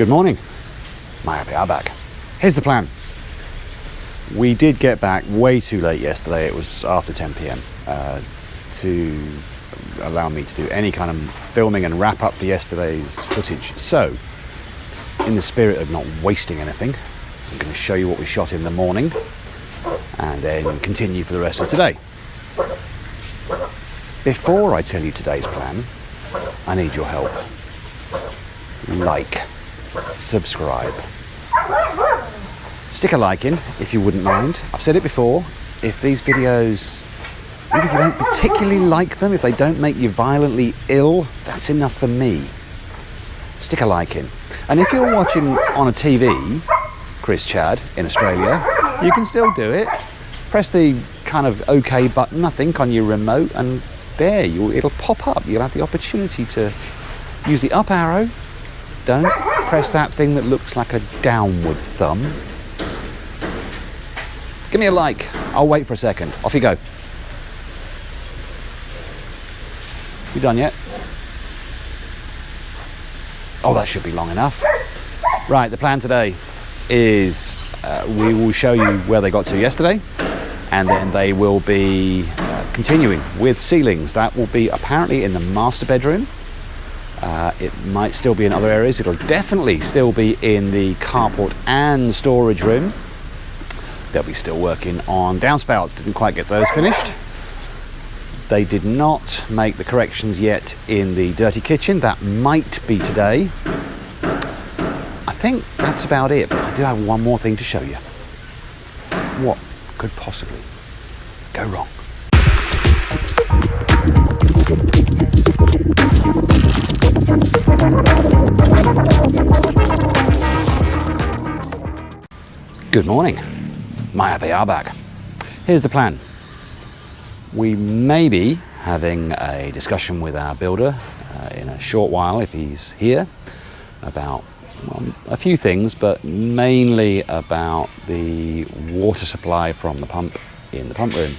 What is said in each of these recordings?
Good morning. My happy hour back. Here's the plan. We did get back way too late yesterday. It was after 10 p.m. To allow me to do any kind of filming and wrap up for yesterday's footage. So, in the spirit of not wasting anything, I'm going to show you what we shot in the morning and then continue for the rest of today. Before I tell you today's plan, I need your help. Like, subscribe. Stick a like in if you wouldn't mind. I've said it before, if these videos, even if you don't particularly like them, if they don't make you violently ill, that's enough for me. Stick a like in. And if you're watching on a TV, Chris Chad in Australia, you can still do it. Press the kind of OK button, I think, on your remote, and there, it'll pop up. You'll have the opportunity to use the up arrow. Don't press that thing that looks like a downward thumb. Give me a like. I'll wait for a second. Off you go. You done yet? Oh, that should be long enough. Right, the plan today is we will show you where they got to yesterday, and then they will be continuing with ceilings. That will be apparently in the master bedroom. It might still be in other areas. It'll definitely still be in the carport and storage room. They'll be still working on downspouts. Didn't quite get those finished. They did not make the corrections yet in the dirty kitchen. That might be today. I think that's about it, but I do have one more thing to show you. What could possibly go wrong? Good morning. My happy hour back. Here's the plan. We may be having a discussion with our builder in a short while, if he's here, about a few things, but mainly about the water supply from the pump in the pump room.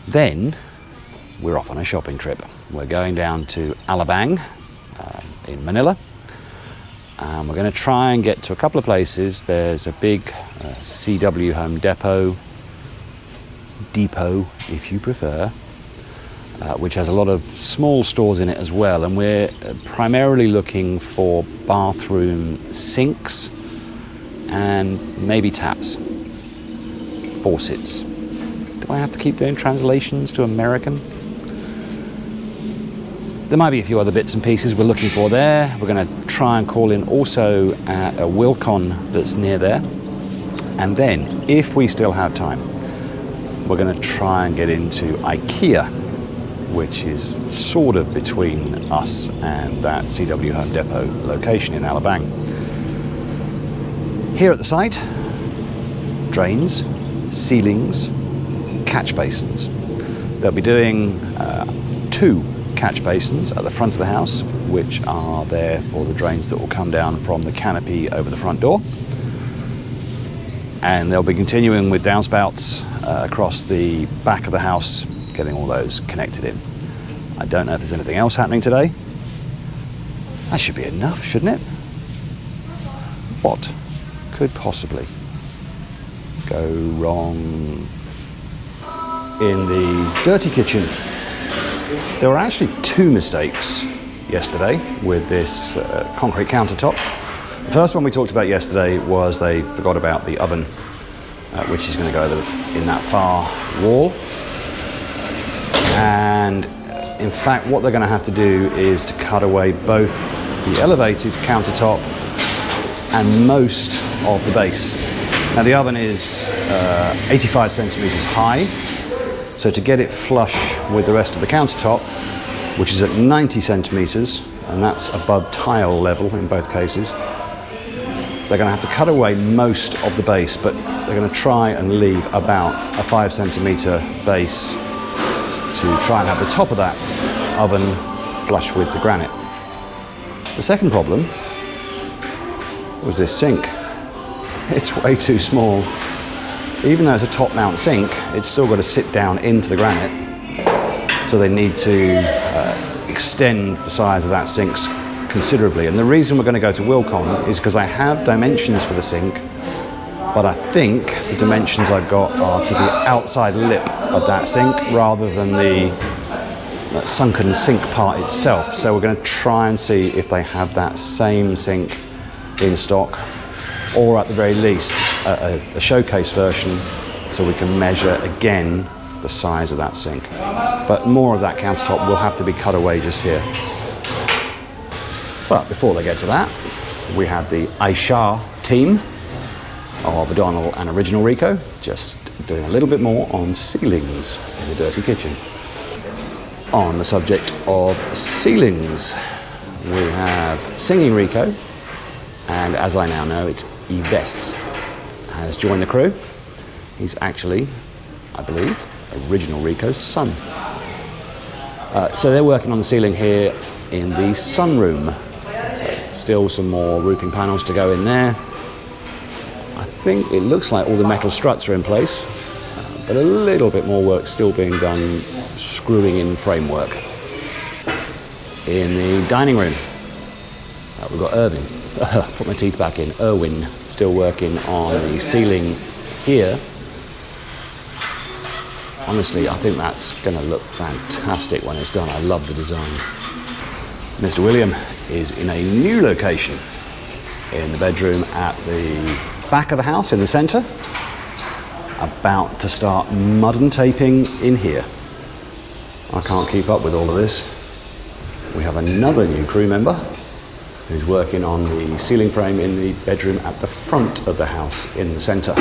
Then we're off on a shopping trip. We're going down to Alabang in Manila, and we're going to try and get to a couple of places. There's a big CW Home Depot, if you prefer, which has a lot of small stores in it as well, and we're primarily looking for bathroom sinks and maybe taps, faucets. Do I have to keep doing translations to American? There might be a few other bits and pieces we're looking for there. We're going to try and call in also at a Wilcon that's near there, and then if we still have time, we're going to try and get into IKEA, which is sort of between us and that CW Home Depot location in Alabang. Here at the site, drains, ceilings, catch basins. They'll be doing 2 catch basins at the front of the house, which are there for the drains that will come down from the canopy over the front door. And they'll be continuing with downspouts across the back of the house, getting all those connected in. I don't know if there's anything else happening today. That should be enough, shouldn't it? What could possibly go wrong in the dirty kitchen? There were actually 2 mistakes yesterday with this concrete countertop. The first one we talked about yesterday was they forgot about the oven, which is going to go in that far wall. And in fact, what they're going to have to do is to cut away both the elevated countertop and most of the base. Now the oven is 85 centimeters high, so to get it flush with the rest of the countertop, which is at 90 centimeters, and that's above tile level in both cases, they're going to have to cut away most of the base, but they're going to try and leave about a 5 centimeter base to try and have the top of that oven flush with the granite. The second problem was this sink. It's way too small. Even though it's a top mount sink, it's still got to sit down into the granite. So they need to extend the size of that sink's considerably. And the reason we're going to go to Wilcon is because I have dimensions for the sink, but I think the dimensions I've got are to the outside lip of that sink rather than the sunken sink part itself. So we're going to try and see if they have that same sink in stock, or at the very least a showcase version, so we can measure again the size of that sink. But more of that countertop will have to be cut away just here. But before they get to that, we have the Aisha team of O'Donnell and Original Rico just doing a little bit more on ceilings in the dirty kitchen. On the subject of ceilings, we have Singing Rico, and as I now know, it's Yves has joined the crew. He's actually, I believe, Original Rico's son. So they're working on the ceiling here in the sunroom. So still some more roofing panels to go in there. I think it looks like all the metal struts are in place, but a little bit more work still being done screwing in framework. In the dining room, we've got Irvin, put my teeth back in, Irwin, still working on the ceiling here. Honestly, I think that's going to look fantastic when it's done. I love the design. Mr. William is in a new location in the bedroom at the back of the house in the centre, about to start mud and taping in here. I can't keep up with all of this. We have another new crew member who's working on the ceiling frame in the bedroom at the front of the house in the centre,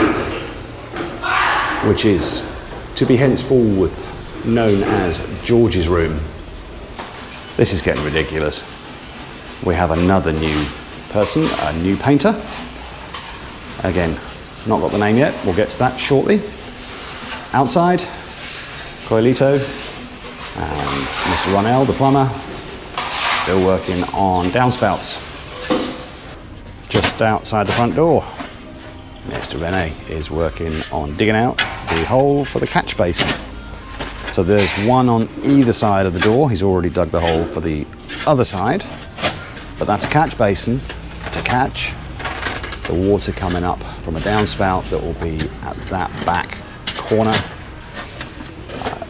which is to be henceforward known as George's room. This is getting ridiculous. We have another new person, a new painter. Again, not got the name yet, we'll get to that shortly. Outside, Coilito and Mr. Ronell, the plumber, still working on downspouts. Just outside the front door, Mr. Rene is working on digging out the hole for the catch basin. So there's one on either side of the door. He's already dug the hole for the other side, but that's a catch basin to catch the water coming up from a downspout that will be at that back corner.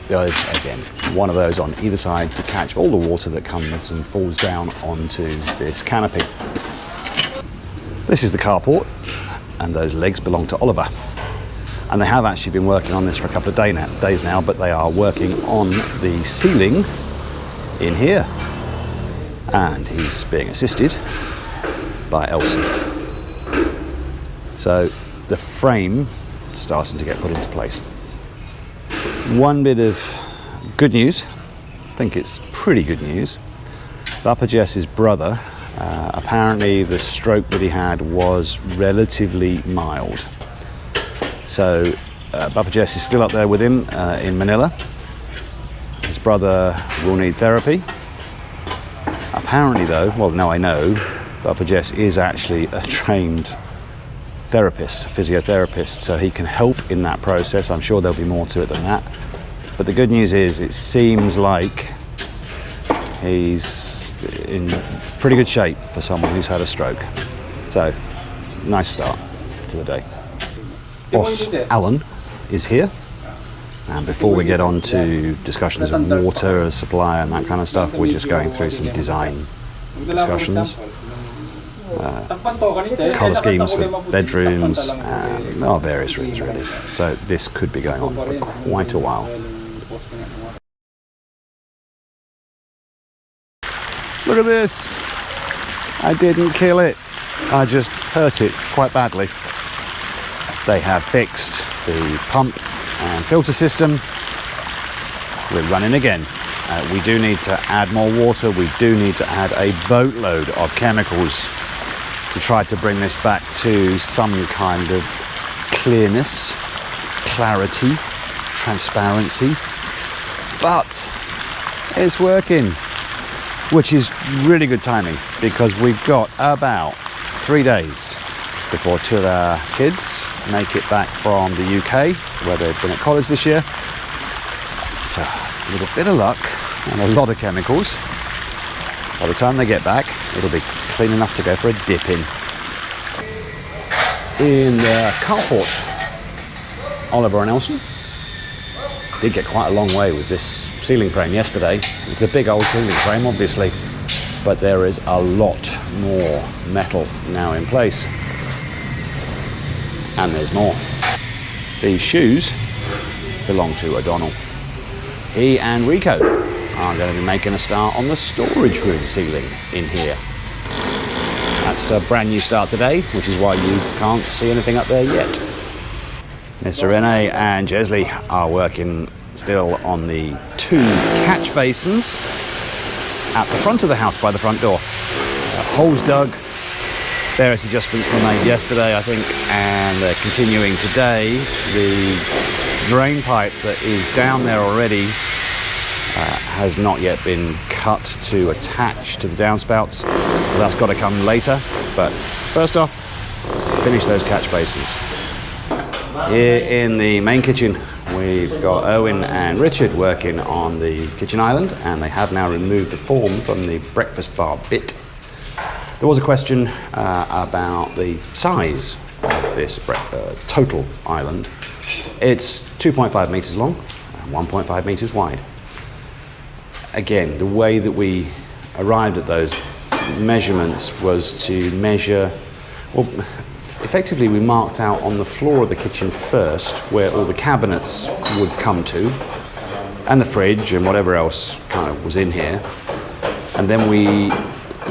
There's again one of those on either side to catch all the water that comes and falls down onto this canopy. This is the carport, and those legs belong to Oliver. And they have actually been working on this for a couple of days now, but they are working on the ceiling in here. And he's being assisted by Elsie. So the frame is starting to get put into place. One bit of good news, I think it's pretty good news. Bapa Jess's brother, apparently the stroke that he had was relatively mild. So Bapa Jess is still up there with him in Manila. His brother will need therapy. Apparently though, well now I know, Bapa Jess is actually a trained therapist, physiotherapist, so he can help in that process. I'm sure there'll be more to it than that. But the good news is it seems like he's in pretty good shape for someone who's had a stroke. So, nice start to the day. Boss Alan is here, and before we get on to discussions of water supply and that kind of stuff, we're just going through some design discussions, colour schemes for bedrooms and various rooms really. So this could be going on for quite a while. Look at this, I didn't kill it, I just hurt it quite badly. They have fixed the pump and filter system. We're running again. We do need to add more water. We do need to add a boatload of chemicals to try to bring this back to some kind of clearness, clarity, transparency. But it's working, which is really good timing because we've got about 3 days before 2 of our kids make it back from the UK, where they've been at college this year. So a little bit of luck and a lot of chemicals. By the time they get back, It'll be clean enough to go for a dip in. In the carport, Oliver and Elson did get quite a long way with this ceiling frame yesterday. It's a big old ceiling frame, obviously, but there is a lot more metal now in place. And there's more. These shoes belong to O'Donnell. He and Rico are going to be making a start on the storage room ceiling in here. That's a brand new start today, which is why you can't see anything up there yet. Mr. Rene and Jesley are working still on the 2 catch basins at the front of the house by the front door. Holes dug, various adjustments were made yesterday, I think, and they're continuing today. The drain pipe that is down there already has not yet been cut to attach to the downspouts, so that's got to come later. But first off, finish those catch basins. Here in the main kitchen, we've got Owen and Richard working on the kitchen island, and they have now removed the form from the breakfast bar bit. There was a question about the size of this total island. It's 2.5 metres long and 1.5 metres wide. Again, the way that we arrived at those measurements was to measure, well, effectively we marked out on the floor of the kitchen first where all the cabinets would come to, and the fridge and whatever else kind of was in here. And then we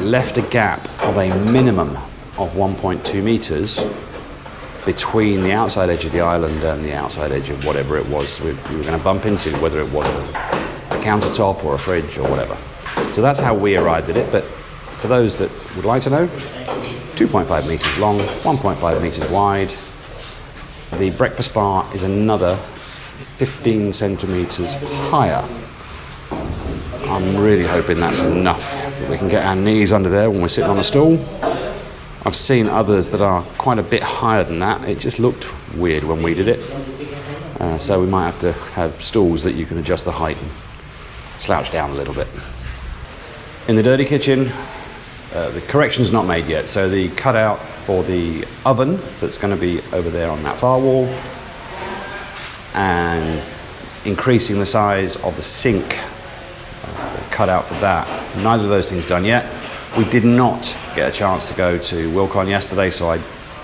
left a gap of a minimum of 1.2 metres between the outside edge of the island and the outside edge of whatever it was we were going to bump into, whether it was a countertop or a fridge or whatever. So that's how we arrived at it, but for those that would like to know, 2.5 metres long, 1.5 metres wide. The breakfast bar is another 15 centimetres higher. I'm really hoping that's enough, that we can get our knees under there when we're sitting on a stool. I've seen others that are quite a bit higher than that. It just looked weird when we did it. So we might have to have stools that you can adjust the height and slouch down a little bit. In the dirty kitchen, the correction's not made yet. So the cutout for the oven that's going to be over there on that far wall, and increasing the size of the sink, cut out for that. Neither of those things done yet. We did not get a chance to go to Wilcon yesterday, so I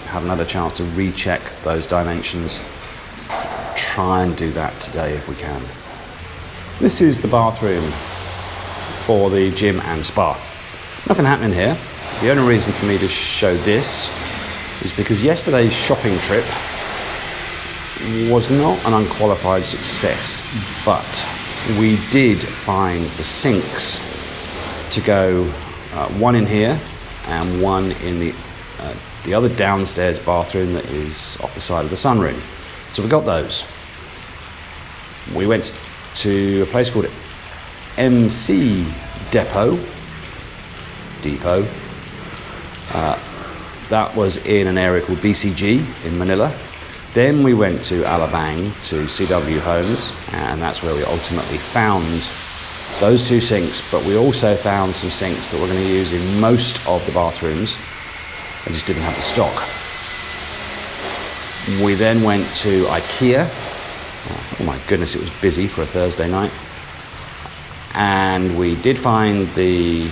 haven't had a chance to recheck those dimensions. Try and do that today if we can. This is the bathroom for the gym and spa. Nothing happening here. The only reason for me to show this is because yesterday's shopping trip was not an unqualified success, but we did find the sinks to go, one in here and one in the other downstairs bathroom that is off the side of the sunroom. So we got those. We went to a place called MC Depot. That was in an area called BCG in Manila. Then we went to Alabang to CW Homes, and that's where we ultimately found those 2 sinks, but we also found some sinks that we're going to use in most of the bathrooms. I just didn't have the stock. We then went to IKEA. Oh my goodness, it was busy for a Thursday night. And we did find the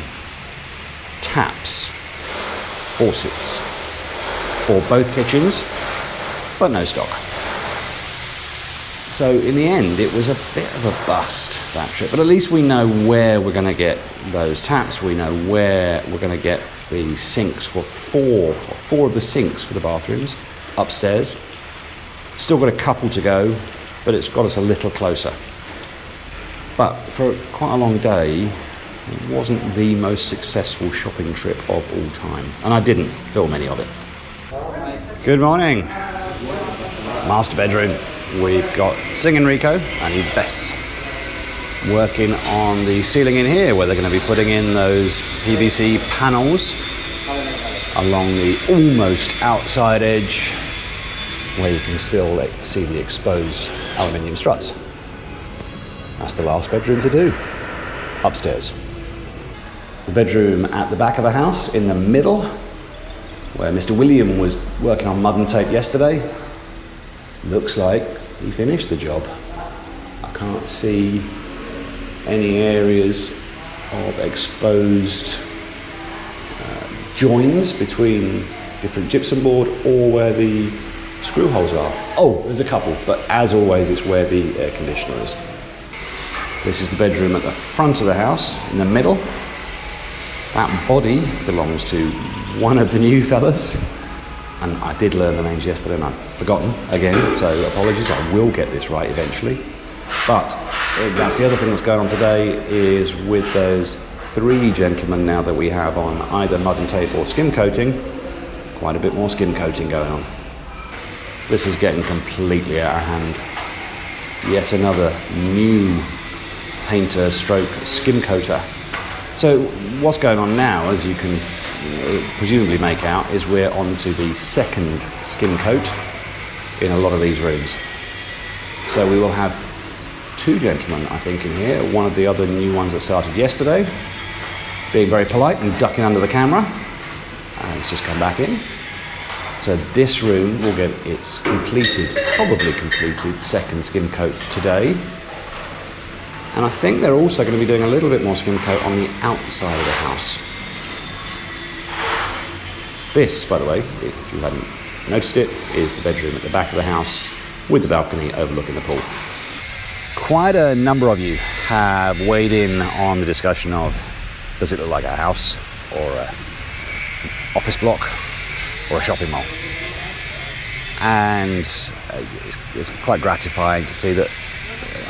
taps, faucets, for both kitchens, but no stock. So in the end, it was a bit of a bust, that trip. But at least we know where we're going to get those taps. We know where we're going to get the sinks for four of the sinks for the bathrooms upstairs. Still got a couple to go, but it's got us a little closer. But for quite a long day, it wasn't the most successful shopping trip of all time. And I didn't film any of it. Good morning. Master bedroom. We've got Singing Rico and Bess working on the ceiling in here, where they're going to be putting in those PVC panels along the almost outside edge, where you can still see the exposed aluminium struts. That's the last bedroom to do, upstairs. The bedroom at the back of the house in the middle, where Mr. William was working on mud and tape yesterday. Looks like he finished the job. I can't see any areas of exposed joins between different gypsum board or where the screw holes are. Oh, there's a couple, but as always, it's where the air conditioner is. This is the bedroom at the front of the house, in the middle. That body belongs to one of the new fellas. And I did learn the names yesterday and I've forgotten again, so apologies, I will get this right eventually. But that's the other thing that's going on today, is with those 3 gentlemen now that we have on either mud and tape or skim coating, quite a bit more skim coating going on. This is getting completely out of hand. Yet another new painter stroke skim coater. So what's going on now, as you can presumably make out, is we're on to the second skim coat in a lot of these rooms. So we will have 2 gentlemen, I think, in here. One of the other new ones that started yesterday, being very polite and ducking under the camera. And it's just come back in. So this room will get its probably completed second skim coat today. And I think they're also going to be doing a little bit more skim coat on the outside of the house. This, by the way, if you hadn't noticed it, is the bedroom at the back of the house with the balcony overlooking the pool. Quite a number of you have weighed in on the discussion of, does it look like a house or an office block or a shopping mall? And it's quite gratifying to see that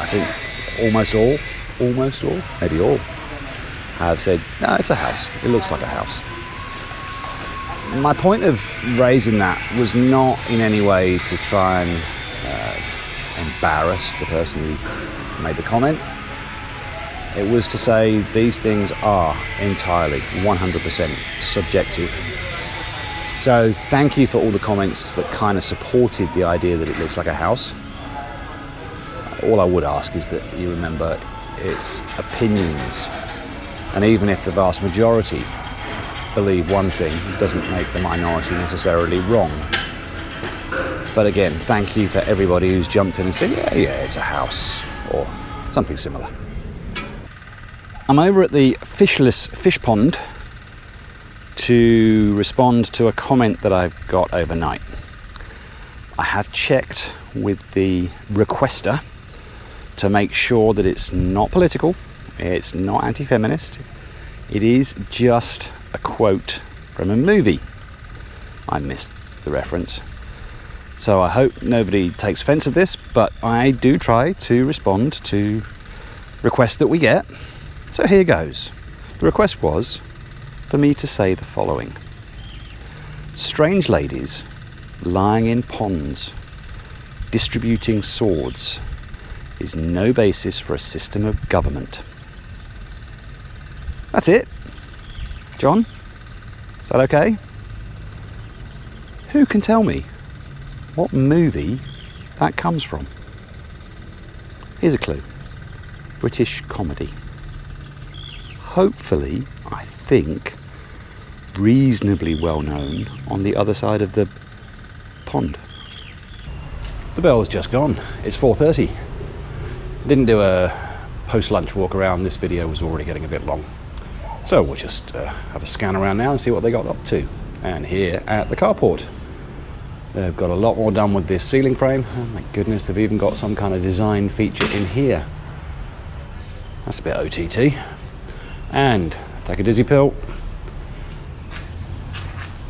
I think almost all, maybe all, have said, no, it's a house. It looks like a house. My point of raising that was not in any way to try and embarrass the person who made the comment. It was to say these things are entirely 100% subjective. So thank you for all the comments that kind of supported the idea that it looks like a house. All I would ask is that you remember it's opinions, and even if the vast majority believe one thing, it doesn't make the minority necessarily wrong. But again, thank you for everybody who's jumped in and said, yeah, it's a house, or something similar. I'm over at the fishless fish pond to respond to a comment that I've got overnight. I have checked with the requester to make sure that it's not political, it's not anti-feminist, it is just a quote from a movie. I missed the reference. So I hope nobody takes offence at this, but I do try to respond to requests that we get. So here goes. The request was for me to say the following. Strange ladies lying in ponds, distributing swords, is no basis for a system of government. That's it. John, is that okay? Who can tell me what movie that comes from? Here's a clue. British comedy. Hopefully, I think, reasonably well known on the other side of the pond. The bell's just gone. It's 4:30. Didn't do a post-lunch walk around. This video was already getting a bit long. So we'll just have a scan around now and see what they got up to. And here at the carport, they've got a lot more done with this ceiling frame. Oh my goodness, they've even got some kind of design feature in here. That's a bit OTT. And take a dizzy pill.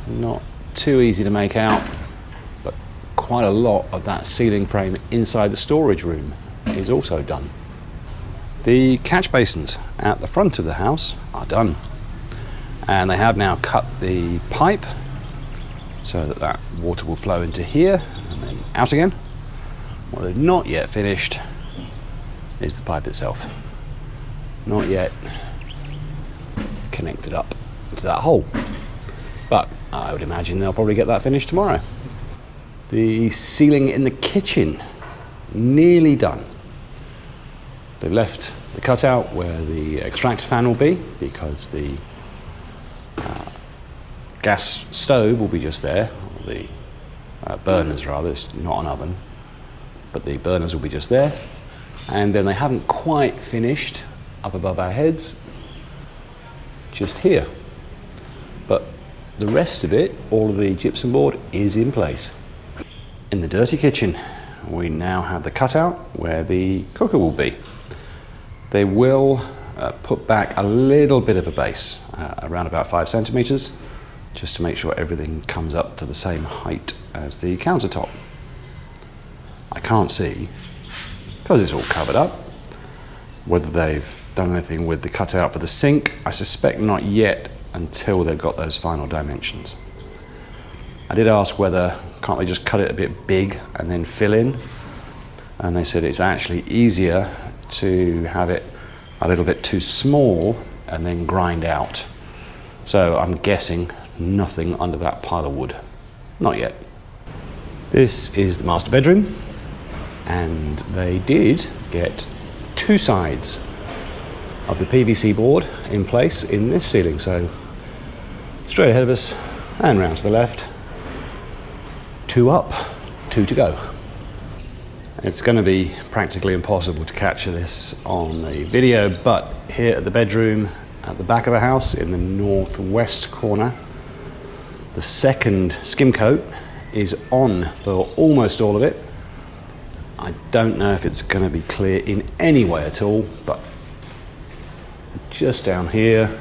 Not too easy to make out, but quite a lot of that ceiling frame inside the storage room is also done. The catch basins at the front of the house are done, and they have now cut the pipe so that that water will flow into here and then out again. What they've not yet finished is the pipe itself. Not yet connected up to that hole, but I would imagine they'll probably get that finished tomorrow. The ceiling in the kitchen, nearly done. They've left the cutout where the extractor fan will be, because the gas stove will be just there, or the burners rather, it's not an oven, but the burners will be just there. And then they haven't quite finished up above our heads, just here. But the rest of it, all of the gypsum board is in place. In the dirty kitchen, we now have the cutout where the cooker will be. They will put back a little bit of a base, around about 5 centimeters, just to make sure everything comes up to the same height as the countertop. I can't see, because it's all covered up, whether they've done anything with the cutout for the sink. I suspect not yet, until they've got those final dimensions. I did ask whether, can't they just cut it a bit big and then fill in? And they said it's actually easier to have it a little bit too small and then grind out. So I'm guessing nothing under that pile of wood. Not yet. This is the master bedroom, and they did get 2 sides of the PVC board in place in this ceiling. So straight ahead of us and round to the left. 2 up, 2 to go. It's going to be practically impossible to capture this on the video, but here at the bedroom at the back of the house in the northwest corner, the second skim coat is on for almost all of it. I don't know if it's going to be clear in any way at all, but just down here,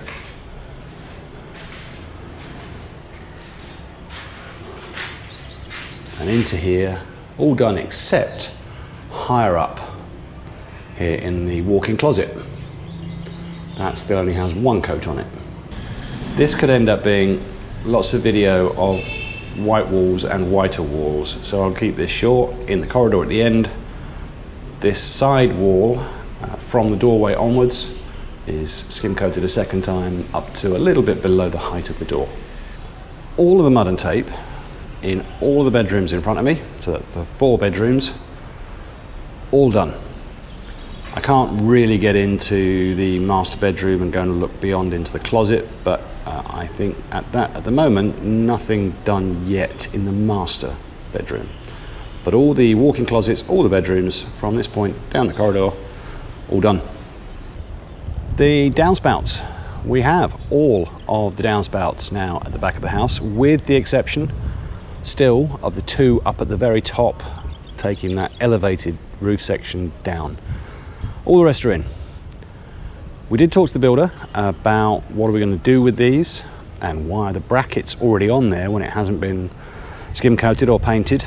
and into here, all done except higher up here in the walk-in closet. That still only has 1 coat on it. This could end up being lots of video of white walls and whiter walls, so I'll keep this short. In the corridor at the end, this side wall from the doorway onwards is skim coated a second time up to a little bit below the height of the door. All of the mud and tape in all of the bedrooms in front of me, so that's the 4 bedrooms, all done. I can't really get into the master bedroom and go and look beyond into the closet, but I think at the moment, nothing done yet in the master bedroom. But all the walk-in closets, all the bedrooms from this point down the corridor, all done. The downspouts. We have all of the downspouts now at the back of the house, with the exception still of the 2 up at the very top, taking that elevated roof section down. All the rest are in. We did talk to the builder about what are we going to do with these and why the bracket's already on there when it hasn't been skim coated or painted.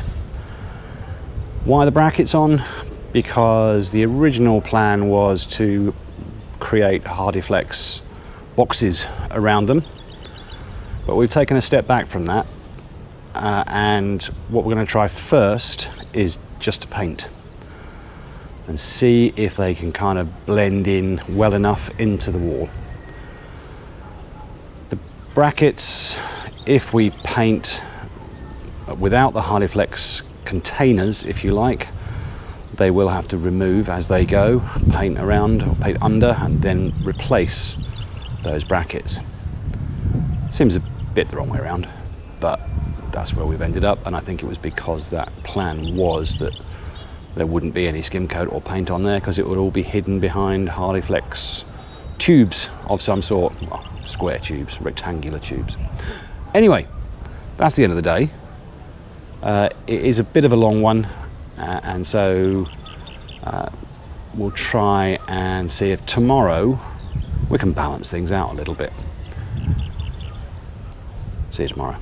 Why the bracket's on? Because the original plan was to create HardieFlex boxes around them, but we've taken a step back from that, and what we're going to try first is just to paint and see if they can kind of blend in well enough into the wall. The brackets, if we paint without the HardieFlex containers, if you like, they will have to remove as they go, paint around or paint under, and then replace those brackets. Seems a bit the wrong way around, but that's where we've ended up, and I think it was because that plan was that there wouldn't be any skim coat or paint on there, because it would all be hidden behind HardieFlex tubes of some sort, well, square tubes, rectangular tubes. Anyway, that's the end of the day. It is a bit of a long one, and so we'll try and see if tomorrow we can balance things out a little bit. See you tomorrow.